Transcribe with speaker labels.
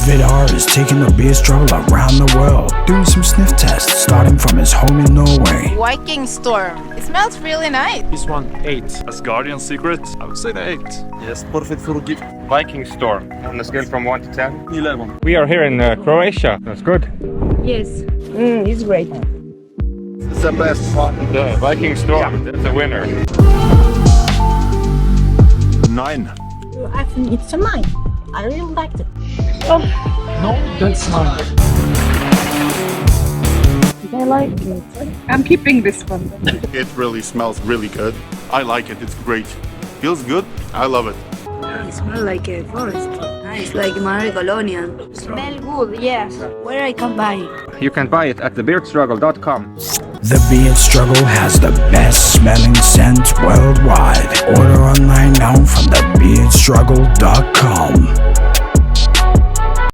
Speaker 1: Vidar is taking the beer struggle around the world, doing some sniff tests, starting from his home in Norway.
Speaker 2: Viking Storm. It smells really nice.
Speaker 3: This one, 8.
Speaker 4: Asgardian Secret, I would say the 8.
Speaker 3: Yes, perfect for a gift.
Speaker 5: Viking Storm, on a scale from 1 to 10.
Speaker 3: 11.
Speaker 5: We are here in Croatia. That's good.
Speaker 6: Yes, it's great.
Speaker 3: It's the best one.
Speaker 5: The Viking Storm, that's a winner.
Speaker 4: 9.
Speaker 6: I think it's a 9. I really liked it.
Speaker 3: No, that's 9.
Speaker 6: I like it. I'm keeping this one.
Speaker 4: It really smells really good. I like it, it's great. Feels good, I love it.
Speaker 7: It smells like a forest. Nice, like Marie Colonial. Smell good, yes. Where I can buy it?
Speaker 5: You can buy it at thebeardstruggle.com.
Speaker 1: The Beard Struggle has the best smelling scent worldwide. Order online now from thebeardstruggle.com.